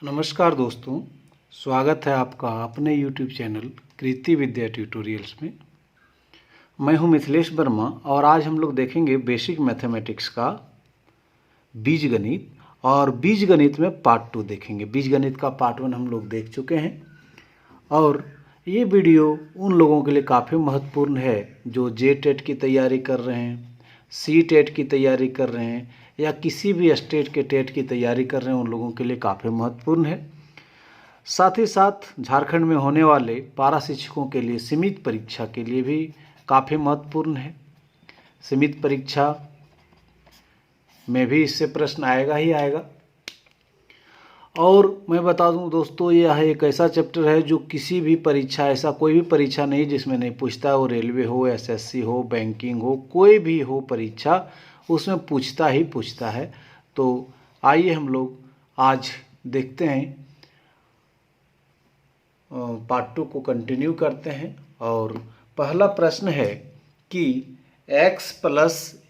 नमस्कार दोस्तों, स्वागत है आपका अपने YouTube चैनल कृति विद्या ट्यूटोरियल्स में। मैं हूं मिथिलेश वर्मा और आज हम लोग देखेंगे बेसिक मैथमेटिक्स का बीजगणित। और बीजगणित में पार्ट 2 देखेंगे। बीजगणित का पार्ट 1 हम लोग देख चुके हैं और ये वीडियो उन लोगों के लिए काफ़ी महत्वपूर्ण है जो JTET की तैयारी कर रहे हैं, CTET की तैयारी कर रहे हैं या किसी भी स्टेट के टेट की तैयारी कर रहे हैं। उन लोगों के लिए काफ़ी महत्वपूर्ण है। साथ ही साथ झारखंड में होने वाले पारा शिक्षकों के लिए सीमित परीक्षा के लिए भी काफ़ी महत्वपूर्ण है। सीमित परीक्षा में भी इससे प्रश्न आएगा ही आएगा। और मैं बता दूं दोस्तों, यह एक ऐसा चैप्टर है जो किसी भी परीक्षा, ऐसा कोई भी परीक्षा नहीं जिसमें नहीं पूछता है। वो रेलवे हो, SSC हो, बैंकिंग हो, कोई भी हो परीक्षा, उसमें पूछता ही पूछता है। तो आइए हम लोग आज देखते हैं, पार्ट 2 को कंटिन्यू करते हैं। और पहला प्रश्न है कि x plus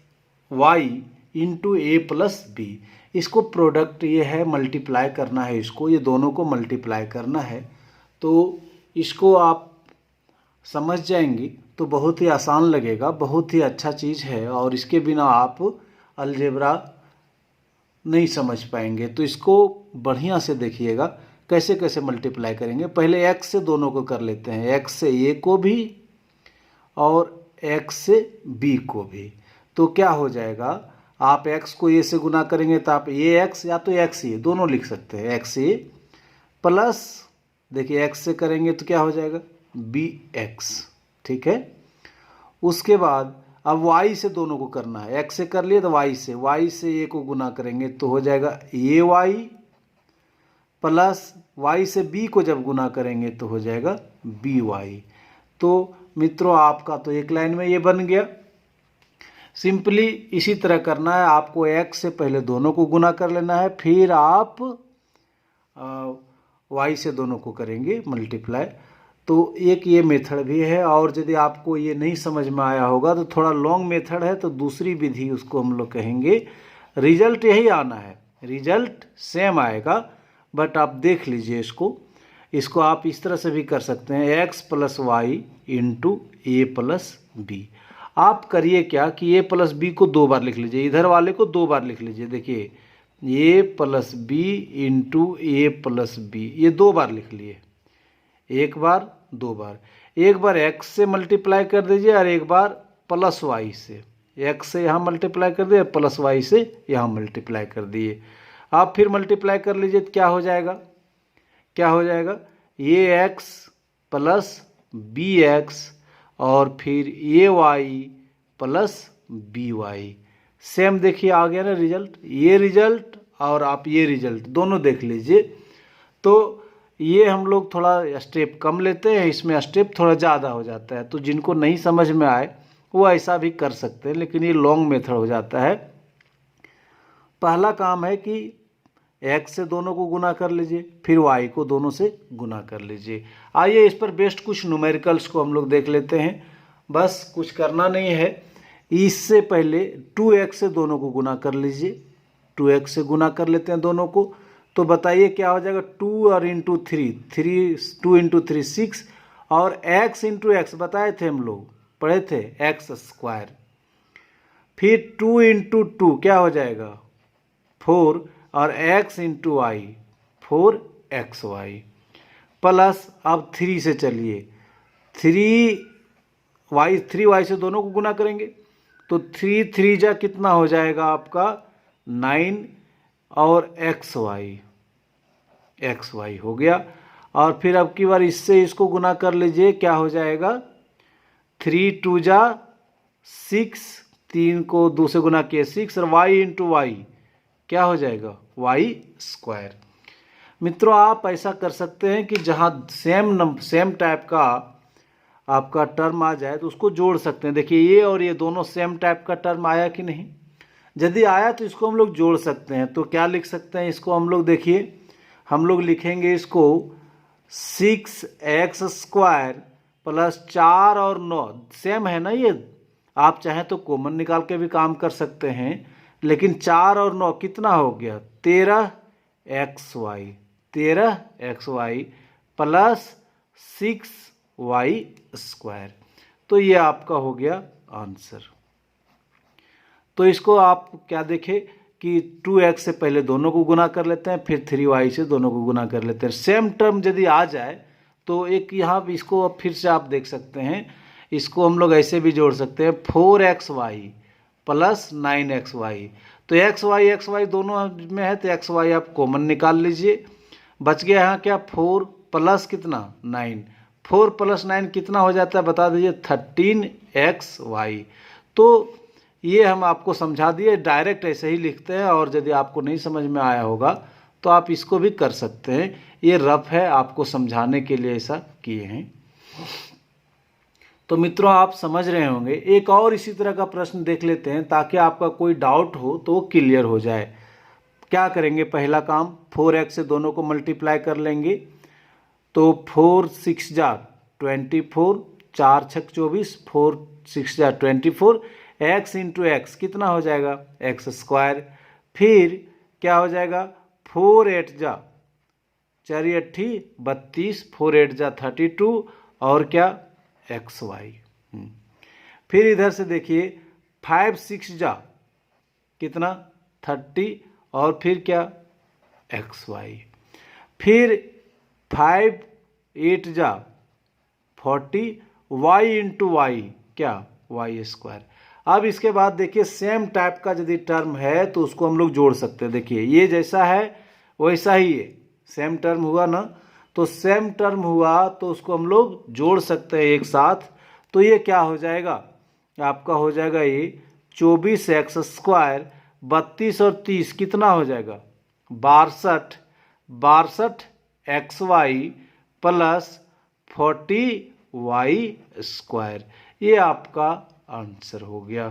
Y into A plus B, इसको प्रोडक्ट ये है, मल्टीप्लाई करना है इसको, ये दोनों को मल्टीप्लाई करना है। तो इसको आप समझ जाएंगी तो बहुत ही आसान लगेगा, बहुत ही अच्छा चीज़ है। और इसके बिना आप अलजेब्रा नहीं समझ पाएंगे। तो इसको बढ़िया से देखिएगा कैसे कैसे मल्टीप्लाई करेंगे। पहले x से दोनों को कर लेते हैं, x से a को भी और x से b को भी। तो क्या हो जाएगा, आप x को a से गुना करेंगे तो आप ax या तो xa दोनों लिख सकते हैं। xa प्लस, देखिए x से करेंगे तो क्या हो जाएगा bx, ठीक है। उसके बाद अब y से दोनों को करना है, x से कर लिए तो y से a को गुना करेंगे तो हो जाएगा ay प्लस y से b को जब गुना करेंगे तो हो जाएगा by। तो मित्रों, आपका तो एक लाइन में ये बन गया। सिंपली इसी तरह करना है आपको। x से पहले दोनों को गुना कर लेना है, फिर आप y से दोनों को करेंगे मल्टीप्लाई। तो एक ये मेथड भी है। और यदि आपको ये नहीं समझ में आया होगा तो थोड़ा लॉन्ग मेथड है, तो दूसरी विधि उसको हम लोग कहेंगे। रिजल्ट यही आना है, रिजल्ट सेम आएगा, बट आप देख लीजिए इसको आप इस तरह से भी कर सकते हैं, x plus Y into A plus B. आप करिए क्या कि a प्लस बी को 2 बार लिख लीजिए, इधर वाले को 2 बार लिख लीजिए। देखिए a plus B into A plus B, ये 2 बार लिख लिए, एक बार 2 बार। एक बार x से मल्टीप्लाई कर दीजिए और एक बार प्लस y से। x से यहाँ मल्टीप्लाई कर दिए, प्लस y से यहाँ मल्टीप्लाई कर दिए। आप फिर मल्टीप्लाई कर लीजिए तो क्या हो जाएगा, ये x प्लस bx और फिर ये y प्लस by। सेम देखिए आ गया ना रिजल्ट। ये रिजल्ट और आप ये रिजल्ट दोनों देख लीजिए। तो ये हम लोग थोड़ा स्टेप कम लेते हैं, इसमें स्टेप थोड़ा ज़्यादा हो जाता है। तो जिनको नहीं समझ में आए वो ऐसा भी कर सकते हैं, लेकिन ये लॉन्ग मेथड हो जाता है। पहला काम है कि x से दोनों को गुना कर लीजिए, फिर y को दोनों से गुना कर लीजिए। आइए इस पर बेस्ड कुछ न्यूमेरिकल्स को हम लोग देख लेते हैं। बस कुछ करना नहीं है, इससे पहले 2x से दोनों को गुना कर लीजिए। 2x से गुना कर लेते हैं दोनों को, तो बताइए क्या हो जाएगा। 2 और इंटू 3, 2 इंटू 3 6, और x इंटू एक्स बताए थे हम लोग, पढ़े थे, x स्क्वायर। फिर 2 इंटू 2 क्या हो जाएगा 4, और x into Y 4xy plus, अब 3 से चलिए, 3y से दोनों को गुना करेंगे तो 3 3 जा कितना हो जाएगा आपका 9, और xy हो गया। और फिर अब की बार इससे इसको गुना कर लीजिए, क्या हो जाएगा 3 2 जा 6, 3 को 2 से गुना किए 6, और y इंटू वाई क्या हो जाएगा y स्क्वायर। मित्रों, आप ऐसा कर सकते हैं कि जहाँ सेम टाइप का आपका टर्म आ जाए तो उसको जोड़ सकते हैं। देखिए ये और ये दोनों सेम टाइप का टर्म आया कि नहीं, यदि आया तो इसको हम लोग जोड़ सकते हैं। तो क्या लिख सकते हैं इसको हम लोग, देखिए हम लोग लिखेंगे इसको 6x स्क्वायर प्लस 4 और 9, सेम है ना ये। आप चाहें तो कॉमन निकाल के भी काम कर सकते हैं, लेकिन 4 और 9 कितना हो गया 13xy। 13xy plus 6y²। तो ये आपका हो गया आंसर। तो इसको आप क्या देखें कि 2x से पहले दोनों को गुना कर लेते हैं, फिर 3y से दोनों को गुना कर लेते हैं। सेम टर्म यदि आ जाए तो एक यहाँ इसको अब फिर से आप देख सकते हैं, इसको हम लोग ऐसे भी जोड़ सकते हैं 4xy प्लस 9xy। तो xy दोनों में है तो xy आप कॉमन निकाल लीजिए। बच गया यहाँ क्या 4 प्लस कितना 9, 4 प्लस 9 कितना हो जाता है बता दीजिए 13xy। तो ये हम आपको समझा दिए, डायरेक्ट ऐसे ही लिखते हैं, और यदि आपको नहीं समझ में आया होगा तो आप इसको भी कर सकते हैं। ये रफ है, आपको समझाने के लिए ऐसा किए हैं। तो मित्रों आप समझ रहे होंगे। एक और इसी तरह का प्रश्न देख लेते हैं ताकि आपका कोई डाउट हो तो क्लियर हो जाए। क्या करेंगे, पहला काम 4x से दोनों को मल्टीप्लाई कर लेंगे। तो 4 6 जा 24, 4 6 24, 4 6 जा 24, x इंटू एक्स कितना हो जाएगा x²। फिर क्या हो जाएगा 4 8 जा 4 8 32, 4 8 जा 32, और क्या xy। फिर इधर से देखिए 5 6 जा कितना 30, और फिर क्या xy। फिर 5 8 जा 40, y इंटू वाई क्या y²। अब इसके बाद देखिए सेम टाइप का यदि टर्म है तो उसको हम लोग जोड़ सकते हैं। देखिए ये जैसा है वैसा ही है, सेम टर्म हुआ ना, तो सेम टर्म हुआ तो उसको हम लोग जोड़ सकते हैं एक साथ। तो ये क्या हो जाएगा, आपका हो जाएगा ये 24x², 32 और 30 कितना हो जाएगा 62, 62xy प्लस 40y²। ये आपका आंसर हो गया।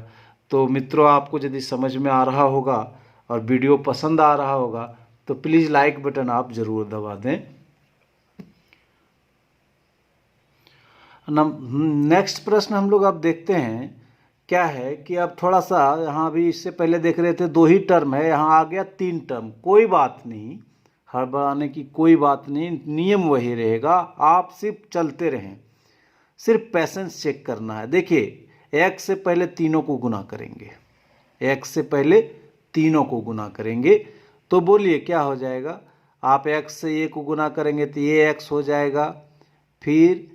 तो मित्रों आपको यदि समझ में आ रहा होगा और वीडियो पसंद आ रहा होगा तो प्लीज़ लाइक बटन आप ज़रूर दबा दें। नेक्स्ट प्रश्न हम लोग अब देखते हैं क्या है कि अब थोड़ा सा यहाँ भी इससे पहले देख रहे थे 2 ही टर्म है, यहाँ आ गया 3 टर्म। कोई बात नहीं, हड़बड़ाने की कोई बात नहीं, नियम वही रहेगा, आप सिर्फ चलते रहें, सिर्फ पैसेंस चेक करना है। देखिए x से पहले तीनों को गुना करेंगे, x से पहले तीनों को गुना करेंगे तो बोलिए क्या हो जाएगा। आप x से ये को गुना करेंगे तो ये x हो जाएगा, फिर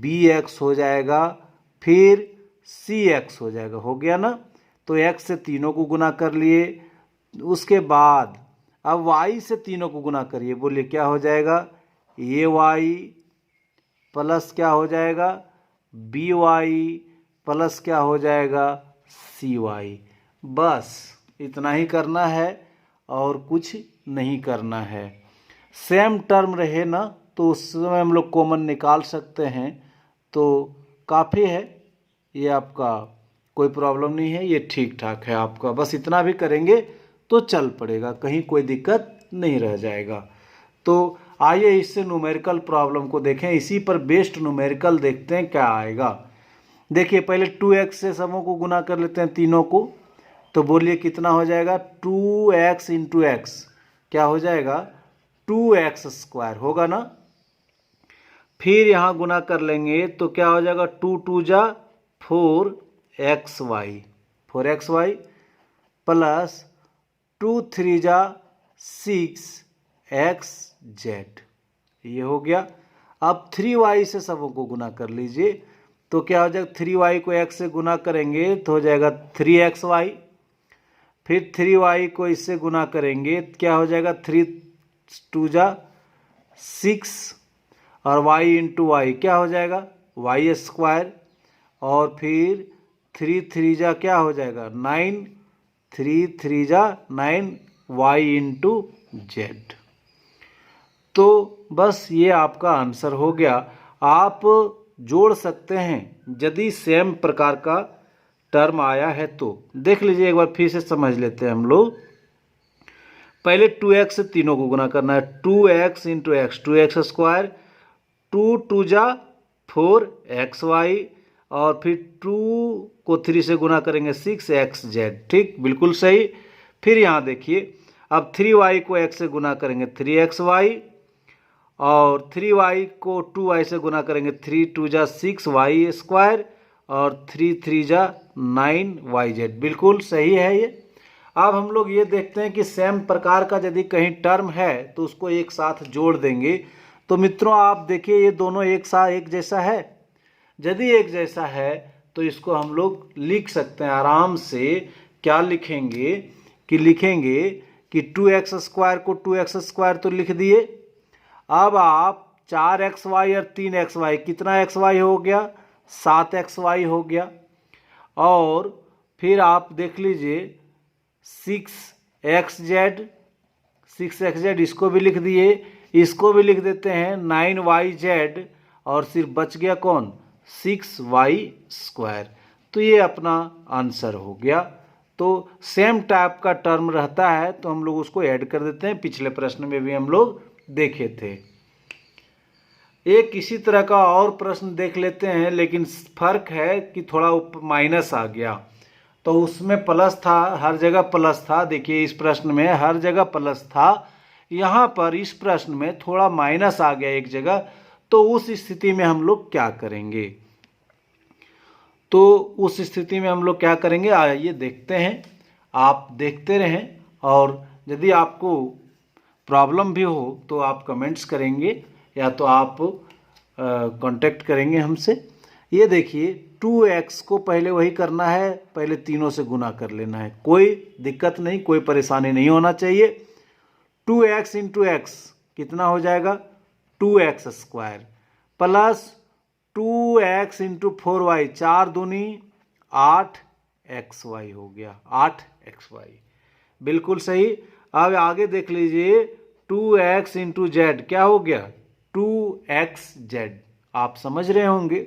bx हो जाएगा, फिर cx हो जाएगा। हो गया ना। तो x से तीनों को गुना कर लिए, उसके बाद अब y से तीनों को गुना करिए, बोलिए क्या हो जाएगा ये y प्लस क्या हो जाएगा by प्लस क्या हो जाएगा cy। बस इतना ही करना है और कुछ नहीं करना है। सेम टर्म रहे ना तो उस समय हम लोग कॉमन निकाल सकते हैं, तो काफ़ी है, ये आपका कोई प्रॉब्लम नहीं है, ये ठीक ठाक है आपका। बस इतना भी करेंगे तो चल पड़ेगा, कहीं कोई दिक्कत नहीं रह जाएगा। तो आइए इससे न्यूमेरिकल प्रॉब्लम को देखें, इसी पर बेस्ड न्यूमेरिकल देखते हैं क्या आएगा। देखिए पहले 2x से सबों को गुना कर लेते हैं तीनों को, तो बोलिए कितना हो जाएगा 2x इंटू एक्स क्या हो जाएगा 2x² होगा ना। फिर यहाँ गुना कर लेंगे तो क्या हो जाएगा 2 2 जा 4xy, 4xy प्लस 2 3 जा 6xz, ये हो गया। अब 3y से सबों को गुना कर लीजिए, तो क्या हो जाएगा 3y को x से गुना करेंगे तो हो जाएगा 3xy, फिर 3y को इससे गुना करेंगे क्या हो जाएगा 3 2 जा 6, और y इंटू वाई क्या हो जाएगा y², और फिर 3 3 जा क्या हो जाएगा 9, 3 3 जा 9 y इंटू जेड। तो बस ये आपका आंसर हो गया। आप जोड़ सकते हैं यदि सेम प्रकार का टर्म आया है तो। देख लीजिए एक बार फिर से समझ लेते हैं हम लोग। पहले 2x से तीनों को गुना करना है, 2x इंटू एक्स 2x², 2 2 जा 4xy, और फिर 2 को 3 से गुना करेंगे 6xz। ठीक बिल्कुल सही। फिर यहाँ देखिए अब 3y को x से गुना करेंगे 3xy, और 3y को 2y से गुना करेंगे, 3 2 जा 6y स्क्वायर और 3 3 जा 9yz। बिल्कुल सही है ये। अब हम लोग ये देखते हैं कि सेम प्रकार का यदि कहीं टर्म है तो उसको एक साथ जोड़ देंगे। तो मित्रों आप देखिए ये दोनों एक साथ एक जैसा है। यदि एक जैसा है तो इसको हम लोग लिख सकते हैं आराम से। क्या लिखेंगे कि 2x स्क्वायर को 2x स्क्वायर तो लिख दिए। अब आप 4xy और 3xy, कितना xy हो गया, 7xy हो गया। और फिर आप देख लीजिए 6xz, इसको भी लिख दिए, इसको भी लिख देते हैं 9yz, और सिर्फ बच गया कौन, 6y स्क्वायर। तो ये अपना आंसर हो गया। तो सेम टाइप का टर्म रहता है तो हम लोग उसको ऐड कर देते हैं। पिछले प्रश्न में भी हम लोग देखे थे। एक इसी तरह का और प्रश्न देख लेते हैं, लेकिन फर्क है कि थोड़ा माइनस आ गया। तो उसमें प्लस था, हर जगह प्लस था। देखिए इस प्रश्न में हर जगह प्लस था, यहाँ पर इस प्रश्न में थोड़ा माइनस आ गया एक जगह। तो उस स्थिति में हम लोग क्या करेंगे, आइए देखते हैं। आप देखते रहें, और यदि आपको प्रॉब्लम भी हो तो आप कमेंट्स करेंगे या तो आप कांटेक्ट करेंगे हमसे। ये देखिए 2x को पहले वही करना है, पहले तीनों से गुना कर लेना है। कोई दिक्कत नहीं, कोई परेशानी नहीं होना चाहिए। 2x इंटू एक्स कितना हो जाएगा, 2x square, plus 2x into 4y, 4 दूनी 8xy हो गया, 8xy। बिल्कुल सही। अब आगे देख लीजिए 2x इंटू जेड क्या हो गया, 2xz। आप समझ रहे होंगे।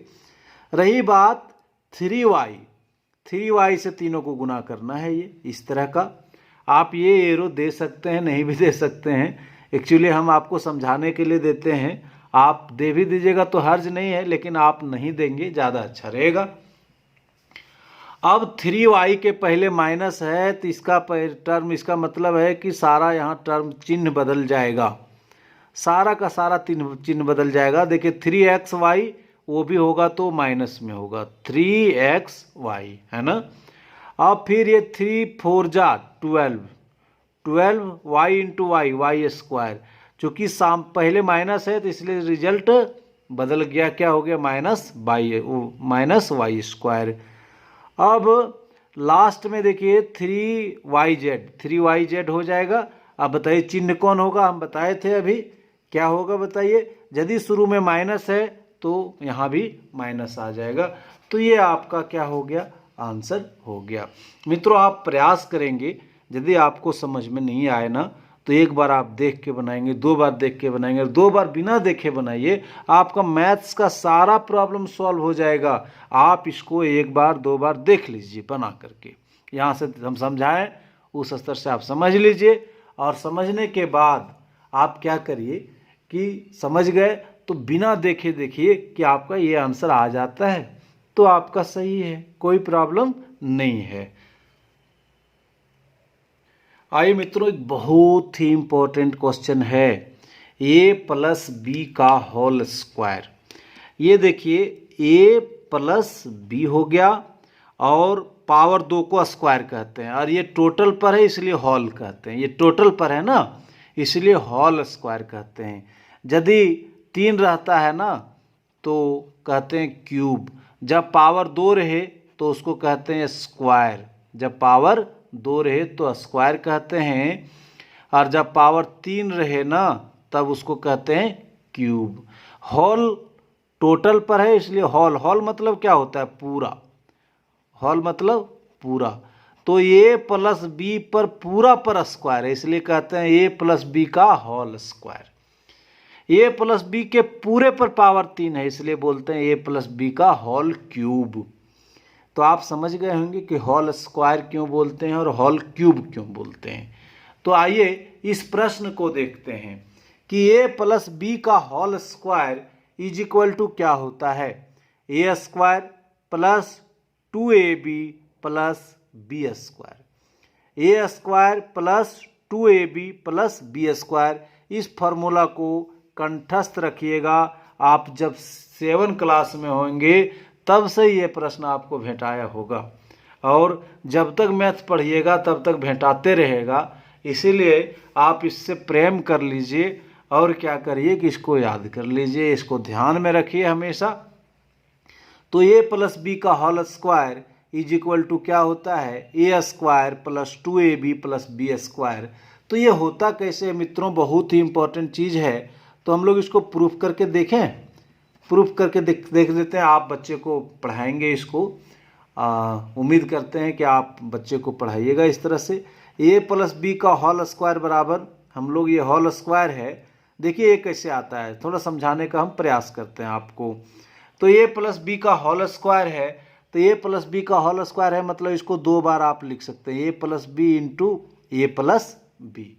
रही बात 3y से तीनों को गुना करना है। ये इस तरह का आप ये एरो दे सकते हैं, नहीं भी दे सकते हैं। एक्चुअली हम आपको समझाने के लिए देते हैं। आप दे भी दीजिएगा तो हर्ज नहीं है, लेकिन आप नहीं देंगे ज़्यादा अच्छा रहेगा। अब 3y के पहले माइनस है तो इसका टर्म, इसका मतलब है कि सारा यहाँ टर्म चिन्ह बदल जाएगा, सारा का सारा चिन्ह बदल जाएगा। देखिए 3xy वो भी होगा तो माइनस में होगा, 3xy है ना। अब फिर ये 3 4 जा 12 y इंटू वाई स्क्वायर। चूँकि पहले माइनस है तो इसलिए रिजल्ट बदल गया, क्या हो गया, माइनस वाई स्क्वायर। अब लास्ट में देखिए 3yz हो जाएगा। अब बताइए चिन्ह कौन होगा, हम बताए थे अभी, क्या होगा बताइए। यदि शुरू में माइनस है तो यहाँ भी माइनस आ जाएगा। तो ये आपका क्या हो गया, आंसर हो गया। मित्रों आप प्रयास करेंगे, यदि आपको समझ में नहीं आए ना तो एक बार आप देख के बनाएंगे, 2 बार देख के बनाएंगे, 2 बार बिना देखे बनाइए, आपका मैथ्स का सारा प्रॉब्लम सॉल्व हो जाएगा। आप इसको 1 बार 2 बार देख लीजिए बना करके। यहाँ से हम समझाएं उस स्तर से आप समझ लीजिए, और समझने के बाद आप क्या करिए कि समझ गए तो बिना देखे देखिए कि आपका ये आंसर आ जाता है तो आपका सही है, कोई प्रॉब्लम नहीं है। आइए मित्रों, एक बहुत ही इम्पोर्टेंट क्वेश्चन है, a प्लस बी का होल स्क्वायर। ये देखिए a प्लस बी हो गया, और पावर 2 को स्क्वायर कहते हैं, और ये टोटल पर है इसलिए होल कहते हैं। ये टोटल पर है ना, इसलिए होल स्क्वायर कहते हैं। यदि 3 रहता है ना तो कहते हैं क्यूब। जब पावर 2 रहे तो उसको कहते हैं स्क्वायर। जब पावर 2 रहे तो स्क्वायर कहते हैं, और जब पावर 3 रहे ना तब उसको कहते हैं क्यूब। होल टोटल पर है इसलिए होल, होल मतलब क्या होता है, पूरा, होल मतलब पूरा। तो a प्लस बी पर पूरा पर स्क्वायर है इसलिए कहते हैं a प्लस बी का whole square. a plus B के पूरे पर पावर 3 है इसलिए बोलते हैं a प्लस बी का होल क्यूब। तो आप समझ गए होंगे कि होल स्क्वायर क्यों बोलते हैं और होल क्यूब क्यों बोलते हैं। तो आइए इस प्रश्न को देखते हैं कि a प्लस बी का whole square is equal to क्या होता है, a square plus 2ab plus B square. a square plus 2ab plus B square, इस फॉर्मूला को कंठस्थ रखिएगा। आप जब 7 क्लास में होंगे तब से ये प्रश्न आपको भेंटाया होगा, और जब तक मैथ पढ़िएगा तब तक भेंटाते रहेगा। इसीलिए आप इससे प्रेम कर लीजिए और क्या करिए कि इसको याद कर लीजिए, इसको ध्यान में रखिए हमेशा। तो ए प्लस बी का whole square is equal to क्या होता है, a square plus 2ab plus B square. तो ये होता कैसे है मित्रों, बहुत ही इंपॉर्टेंट चीज़ है। तो हम लोग इसको प्रूफ करके देखें, प्रूफ करके देख देते हैं। आप बच्चे को पढ़ाएंगे इसको, उम्मीद करते हैं कि आप बच्चे को पढ़ाइएगा इस तरह से। ए प्लस बी का होल स्क्वायर बराबर, हम लोग ये होल स्क्वायर है, देखिए ये कैसे आता है, थोड़ा समझाने का हम प्रयास करते हैं आपको। तो ए प्लस बी का होल स्क्वायर है, तो ए प्लस बी का होल स्क्वायर है मतलब इसको 2 बार आप लिख सकते हैं, ए plus B into A plus B.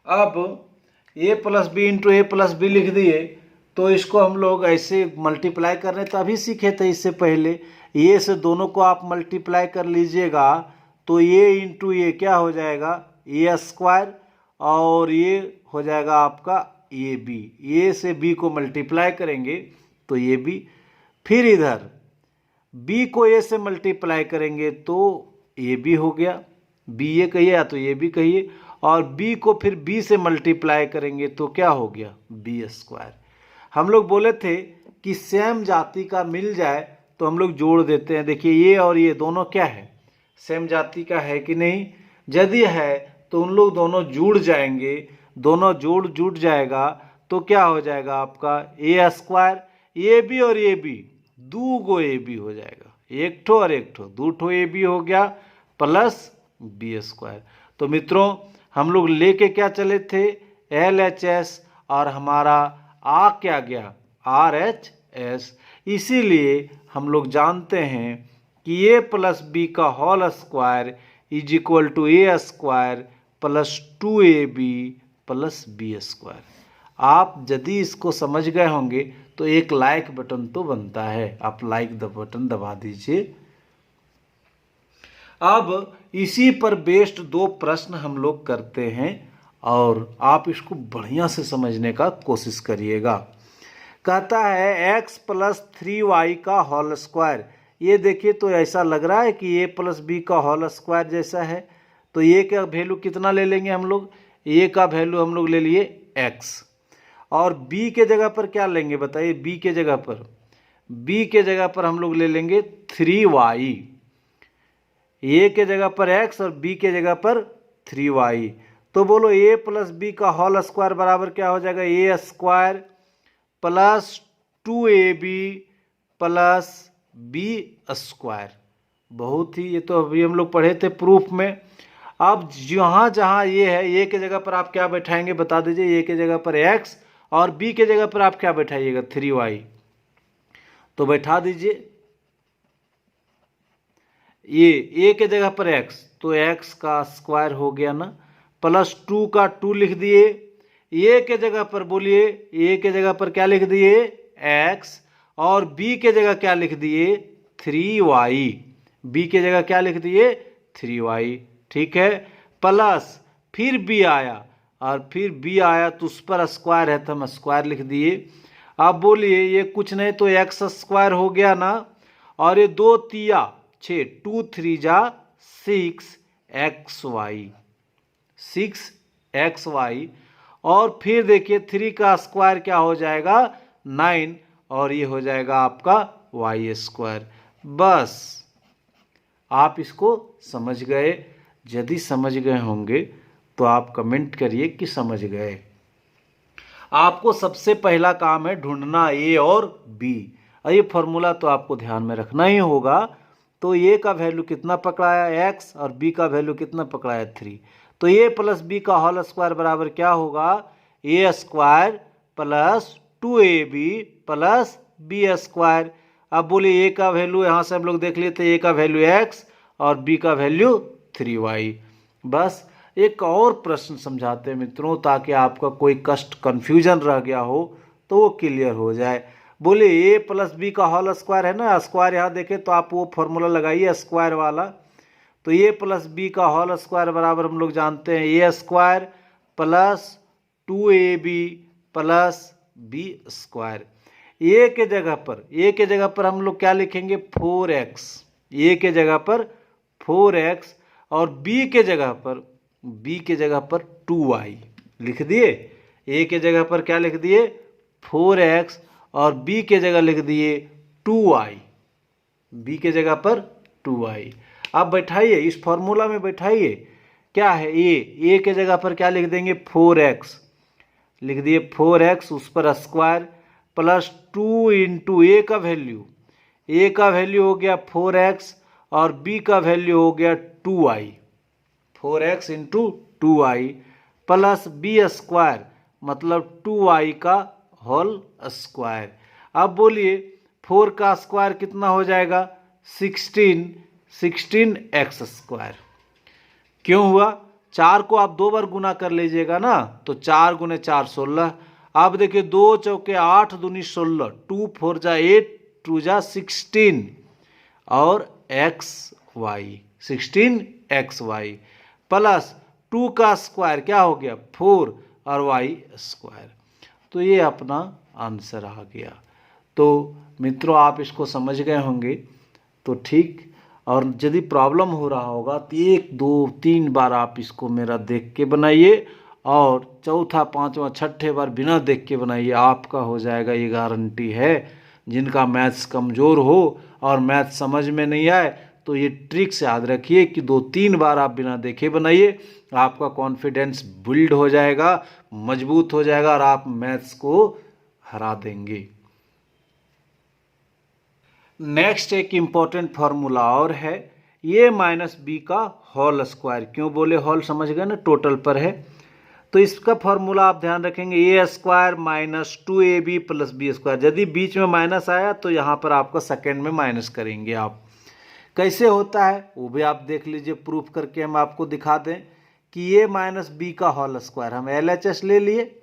अब ए plus B into A plus B लिख दिए, तो इसको हम लोग ऐसे मल्टीप्लाई कर रहे हैं, तभी सीखे थे इससे पहले। ये से दोनों को आप मल्टीप्लाई कर लीजिएगा तो ये इंटू ये क्या हो जाएगा, ए स्क्वायर, और ये हो जाएगा आपका ए बी। ए से बी को मल्टीप्लाई करेंगे तो ये बी, फिर इधर बी को ए से मल्टीप्लाई करेंगे तो ए बी हो गया, बी ए कहिए या तो ए बी कहिए, और बी को फिर बी से मल्टीप्लाई करेंगे तो क्या हो गया, बी स्क्वायर। हम लोग बोले थे कि सेम जाति का मिल जाए तो हम लोग जोड़ देते हैं। देखिए ये और ये दोनों क्या है, सेम जाति का है कि नहीं, यदि है तो उन लोग दोनों जुड़ जाएंगे, दोनों जुड़ जाएगा तो क्या हो जाएगा आपका ए स्क्वायर, ए बी और A B, 2 go A B हो जाएगा, एक ठो और एक ठो, 2 ठो ए बी हो गया प्लस बी स्क्वायर। तो मित्रों हम लोग लेके क्या चले थे, LHS, और हमारा आ क्या गया, RHS। इसीलिए हम लोग जानते हैं कि ए प्लस बी का whole square is equal to A square plus 2ab plus B square. आप यदि इसको समझ गए होंगे तो एक लाइक बटन तो बनता है, आप लाइक द बटन दबा दीजिए। अब इसी पर बेस्ड 2 प्रश्न हम लोग करते हैं और आप इसको बढ़िया से समझने का कोशिश करिएगा। कहता है x प्लस 3y का होल स्क्वायर। ये देखिए तो ऐसा लग रहा है कि a प्लस बी का होल स्क्वायर जैसा है। तो ये का वैल्यू कितना ले लेंगे हम लोग, a का वैल्यू हम लोग ले लिए x, और b के जगह पर क्या लेंगे बताइए, b के जगह पर हम लोग ले लेंगे 3y, a के जगह पर x और b के जगह पर 3y। तो बोलो a प्लस बी का होल स्क्वायर बराबर क्या हो जाएगा, a square plus 2ab plus B square. बहुत ही, ये तो अभी हम लोग पढ़े थे प्रूफ में। अब जहाँ ये है, ए के जगह पर आप क्या बैठाएंगे बता दीजिए, ए के जगह पर x और b के जगह पर आप क्या बैठाइएगा 3y, तो बैठा दीजिए। ये a के जगह पर x, तो x का स्क्वायर हो गया ना, प्लस 2 का 2 लिख दिए, a के जगह पर बोलिए, a के जगह पर क्या लिख दिए x, और b के जगह क्या लिख दिए 3y, b के जगह क्या लिख दिए 3y, ठीक है। प्लस फिर b आया, और फिर b आया तो उस पर स्क्वायर है तो हम स्क्वायर लिख दिए। अब बोलिए ये कुछ नहीं तो x स्क्वायर हो गया ना, और ये 2 तिया 6, 2 3 जा 6xy, और फिर देखिए 3 का स्क्वायर क्या हो जाएगा 9, और ये हो जाएगा आपका y स्क्वायर। बस आप इसको समझ गए, यदि समझ गए होंगे तो आप कमेंट करिए कि समझ गए। आपको सबसे पहला काम है ढूंढना a और b, और ये फॉर्मूला तो आपको ध्यान में रखना ही होगा। तो a का वैल्यू कितना पकड़ाया x, और b का वैल्यू कितना पकड़ाया 3। तो a प्लस बी का होल स्क्वायर बराबर क्या होगा, a square plus 2ab plus B square. अब बोलिए a का वैल्यू यहाँ से हम लोग देख लेते, a का वैल्यू x और b का वैल्यू 3y। बस एक और प्रश्न समझाते हैं मित्रों, ताकि आपका कोई कन्फ्यूजन रह गया हो तो वो क्लियर हो जाए। बोले a प्लस बी का होल स्क्वायर है ना, स्क्वायर यहाँ देखें तो आप वो फॉर्मूला लगाइए स्क्वायर वाला। तो a प्लस बी का होल स्क्वायर बराबर हम लोग जानते हैं a square plus 2ab plus B square. A के जगह पर हम लोग क्या लिखेंगे 4x, ए के जगह पर 4x और बी के जगह पर 2y लिख दिए। ए के जगह पर क्या लिख दिए 4x और बी के जगह लिख दिए 2y, बी के जगह पर 2y। अब बैठाइए इस फॉर्मूला में, बैठाइए क्या है ए के जगह पर क्या लिख देंगे 4x लिख दिए 4x उस पर स्क्वायर प्लस 2 इंटू ए का वैल्यू हो गया 4x और बी का वैल्यू हो गया 2y, 4x into 2y plus B square मतलब 2y का होल स्क्वायर। अब बोलिए 4 का स्क्वायर कितना हो जाएगा 16x स्क्वायर। क्यों हुआ 4 को आप 2 बार गुना कर लीजिएगा ना, तो 4 गुने 4 16। अब देखिए 2 चौके 8 दूनी 16, 2 4 जा 8 2 जा 16 और xy 16xy प्लस 2 का स्क्वायर क्या हो गया 4 और y स्क्वायर। तो ये अपना आंसर आ गया। तो मित्रों आप इसको समझ गए होंगे तो ठीक, और यदि प्रॉब्लम हो रहा होगा तो 1 2 3 बार आप इसको मेरा देख के बनाइए और चौथा पांचवा छठे बार बिना देख के बनाइए, आपका हो जाएगा, ये गारंटी है। जिनका मैथ्स कमज़ोर हो और मैथ्स समझ में नहीं आए तो ये ट्रिक्स याद रखिए कि 2-3 बार आप बिना देखे बनाइए, आपका कॉन्फिडेंस बिल्ड हो जाएगा, मजबूत हो जाएगा और आप मैथ्स को हरा देंगे। नेक्स्ट एक इम्पॉर्टेंट फार्मूला और है, ए माइनस बी का होल स्क्वायर। क्यों बोले होल, समझ गए ना, टोटल पर है। तो इसका फार्मूला आप ध्यान रखेंगे a square minus 2ab plus B square. यदि बीच में माइनस आया तो यहाँ पर आपका सेकेंड में माइनस करेंगे आप। कैसे होता है वो भी आप देख लीजिए, प्रूफ करके हम आपको दिखा दें कि ए माइनस बी का होल स्क्वायर। हम LHS ले लिए,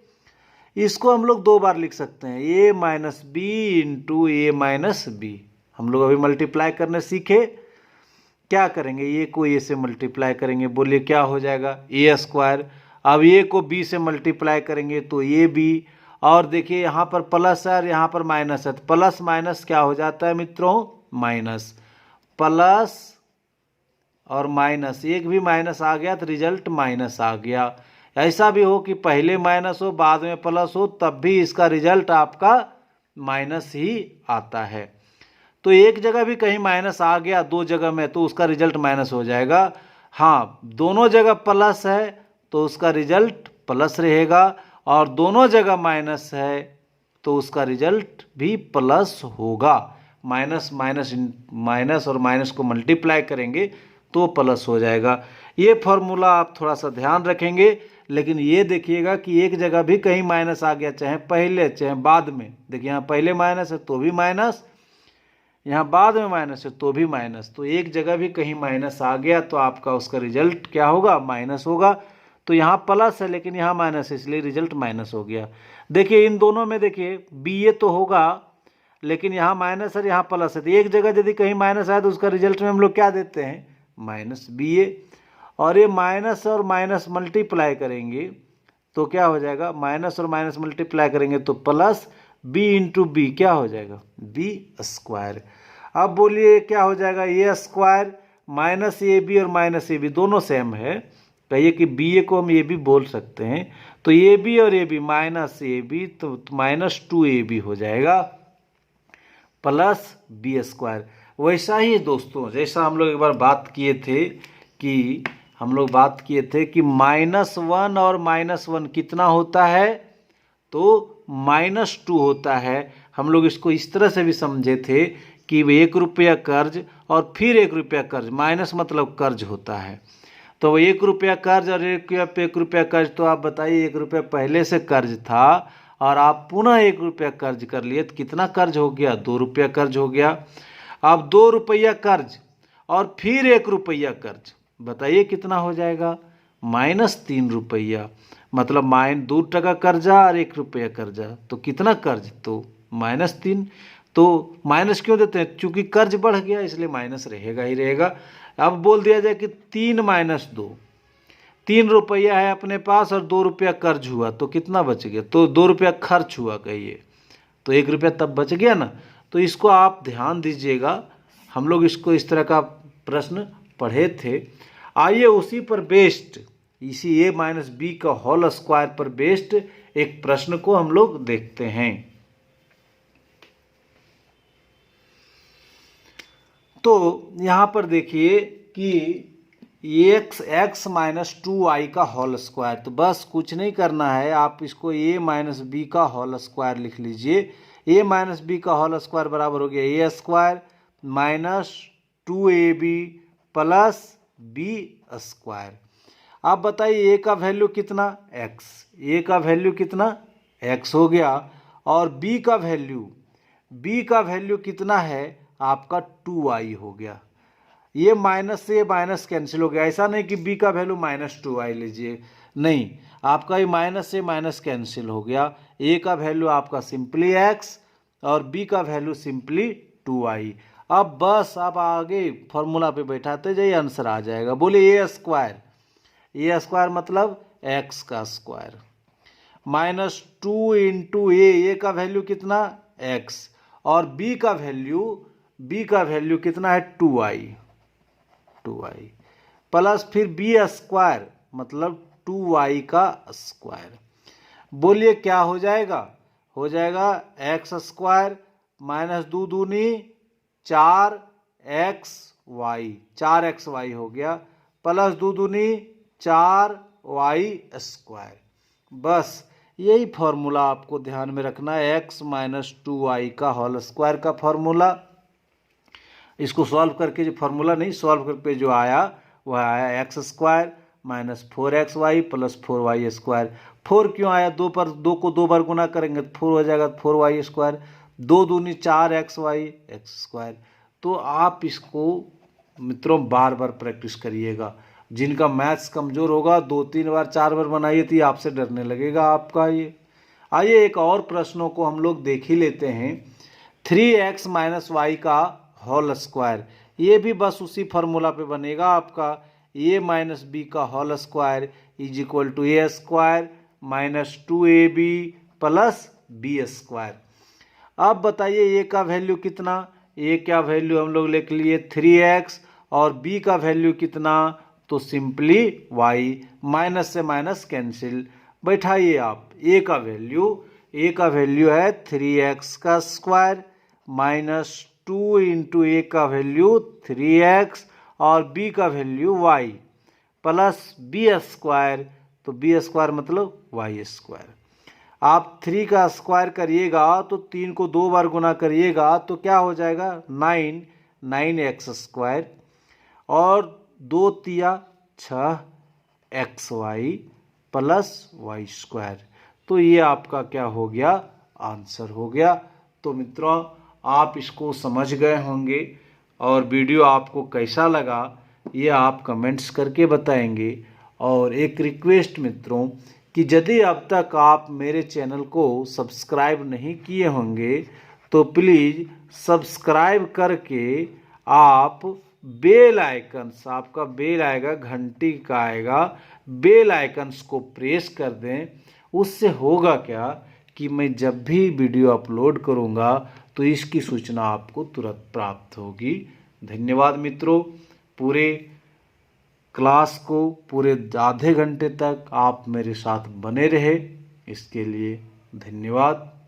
इसको हम लोग 2 बार लिख सकते हैं, ए माइनस बी इंटू ए माइनस बी। हम लोग अभी मल्टीप्लाई करने सीखे, क्या करेंगे ए को ए से मल्टीप्लाई करेंगे, बोलिए क्या हो जाएगा ए स्क्वायर। अब ए को बी से मल्टीप्लाई करेंगे तो ए बी, और देखिए यहाँ पर प्लस है और यहाँ पर माइनस है, तो प्लस माइनस क्या हो जाता है मित्रों माइनस, प्लस और माइनस, एक भी माइनस आ गया तो रिजल्ट माइनस आ गया। ऐसा भी हो कि पहले माइनस हो बाद में प्लस हो तब भी इसका रिजल्ट आपका माइनस ही आता है। तो एक जगह भी कहीं माइनस आ गया 2 जगह में तो उसका रिजल्ट माइनस हो जाएगा। हाँ, दोनों जगह प्लस है तो उसका रिजल्ट प्लस रहेगा, और दोनों जगह माइनस है तो उसका रिजल्ट भी प्लस होगा। माइनस माइनस माइनस और माइनस को मल्टीप्लाई करेंगे तो प्लस हो जाएगा। ये फॉर्मूला आप थोड़ा सा ध्यान रखेंगे, लेकिन ये देखिएगा कि एक जगह भी कहीं माइनस आ गया, चाहे पहले चाहे बाद में, देखिए यहाँ पहले माइनस है तो भी माइनस, यहाँ बाद में माइनस है तो भी माइनस, तो एक जगह भी कहीं माइनस आ गया तो आपका उसका रिजल्ट क्या होगा माइनस होगा। तो यहाँ प्लस है लेकिन यहाँ माइनस है इसलिए रिजल्ट माइनस हो गया। देखिए इन दोनों में देखिए BA तो होगा लेकिन यहाँ माइनस है यहाँ प्लस है, तो एक जगह यदि कहीं माइनस आया तो उसका रिजल्ट में हम लोग क्या देते हैं माइनस BA, और ये माइनस और माइनस मल्टीप्लाई करेंगे तो क्या हो जाएगा, माइनस और माइनस मल्टीप्लाई करेंगे तो प्लस b इंटू बी क्या हो जाएगा b स्क्वायर। अब बोलिए क्या हो जाएगा a square minus A B, और माइनस ए बी दोनों सेम है, कहिए कि BA को हम ए बी बोल सकते हैं, तो ए बी और A B minus A B तो माइनस 2ab हो जाएगा प्लस बी स्क्वायर। वैसा ही दोस्तों जैसा हम लोग एक बार बात किए थे कि -1 और -1 कितना होता है, तो -2 होता है। हम लोग इसको इस तरह से भी समझे थे कि 1 रुपया कर्ज और फिर 1 रुपया कर्ज, माइनस मतलब कर्ज होता है, तो 1 रुपया कर्ज और 1 रुपया कर्ज, तो आप बताइए 1 रुपया पहले से कर्ज था और आप पुनः 1 रुपया कर्ज कर लिए तो कितना कर्ज हो गया 2 रुपया कर्ज हो गया। अब 2 रुपया कर्ज और फिर 1 रुपया कर्ज, बताइए कितना हो जाएगा -3 रुपया, मतलब -2 टका कर्जा और 1 रुपया कर्जा, तो कितना कर्ज तो -3। तो माइनस क्यों देते हैं, क्योंकि कर्ज बढ़ गया इसलिए माइनस रहेगा ही रहेगा। अब बोल दिया जाए कि 3 - 2, ₹3 है अपने पास और ₹2 कर्ज हुआ तो कितना बच गया, तो ₹2 खर्च हुआ कहिए, तो ₹1 तब बच गया ना। तो इसको आप ध्यान दीजिएगा, हम लोग इसको इस तरह का प्रश्न पढ़े थे। आइए उसी पर बेस्ड, इसी a माइनस बी का होल स्क्वायर पर बेस्ड एक प्रश्न को हम लोग देखते हैं। तो यहाँ पर देखिए कि x माइनस 2y का होल स्क्वायर, तो बस कुछ नहीं करना है, आप इसको a माइनस बी का होल स्क्वायर लिख लीजिए। a माइनस बी का होल स्क्वायर बराबर हो गया a square minus 2ab plus B square. आप बताइए a का वैल्यू कितना x, a का वैल्यू कितना x हो गया, और b का वैल्यू कितना है आपका 2y हो गया। ये माइनस से माइनस कैंसिल हो गया, ऐसा नहीं कि b का वैल्यू माइनस 2y लीजिए, नहीं, आपका ये माइनस से माइनस कैंसिल हो गया। a का वैल्यू आपका सिंपली x और b का वैल्यू सिंपली 2y। अब बस आप आगे फॉर्मूला पे बैठाते जाइए, आंसर आ जाएगा। बोलिए a स्क्वायर मतलब x का स्क्वायर माइनस 2 इंटू ए का वैल्यू कितना x, और b का वैल्यू कितना है 2y प्लस फिर बी स्क्वायर मतलब 2y का स्क्वायर। बोलिए क्या हो जाएगा, हो जाएगा x स्क्वायर माइनस 2 दूनी 4xy हो गया, प्लस 2 दूनी 4y स्क्वायर। बस यही फॉर्मूला आपको ध्यान में रखना है, x माइनस 2y का होल स्क्वायर का फॉर्मूला। इसको सॉल्व करके जो फॉर्मूला नहीं, सॉल्व करके जो आया वह आया x square minus 4xy plus 4y square. 4 क्यों आया, 2 पर 2 को 2 बार गुना करेंगे तो 4 हो जाएगा, 4y स्क्वायर, 2 दूनी 4xy x स्क्वायर। तो आप इसको मित्रों बार बार प्रैक्टिस करिएगा। जिनका मैथ्स कमज़ोर होगा 2-3 बार 4 बार बनाइए तो आपसे डरने लगेगा आपका ये। आइए एक और प्रश्नों को हम लोग देख ही लेते हैं। 3x माइनस वाई का होल स्क्वायर, ये भी बस उसी फार्मूला पे बनेगा आपका, a माइनस बी का whole square is equal to a square minus 2ab plus B square. अब बताइए a का वैल्यू कितना, a का वैल्यू हम लोग लिख लिए 3x और b का वैल्यू कितना, तो सिंपली y, माइनस से माइनस कैंसिल। बैठाइए आप a का वैल्यू है 3x का स्क्वायर माइनस 2 इंटू ए का वैल्यू 3x और b का value y plus B square, तो बी स्क्वायर मतलब y स्क्वायर। आप 3 का स्क्वायर करिएगा तो 3 को 2 बार गुना करिएगा तो क्या हो जाएगा 9x स्क्वायर और 2 तिया 6xy प्लस y स्क्वायर। तो ये आपका क्या हो गया, आंसर हो गया। तो मित्रों आप इसको समझ गए होंगे और वीडियो आपको कैसा लगा ये आप कमेंट्स करके बताएंगे। और एक रिक्वेस्ट मित्रों कि यदि अब तक आप मेरे चैनल को सब्सक्राइब नहीं किए होंगे तो प्लीज़ सब्सक्राइब करके आप बेल आइकन्स, आपका बेल आएगा, घंटी का आएगा, बेल आइकन्स को प्रेस कर दें। उससे होगा क्या कि मैं जब भी वीडियो अपलोड करूंगा तो इसकी सूचना आपको तुरंत प्राप्त होगी। धन्यवाद मित्रों। पूरे क्लास को पूरे आधे घंटे तक आप मेरे साथ बने रहे, इसके लिए धन्यवाद।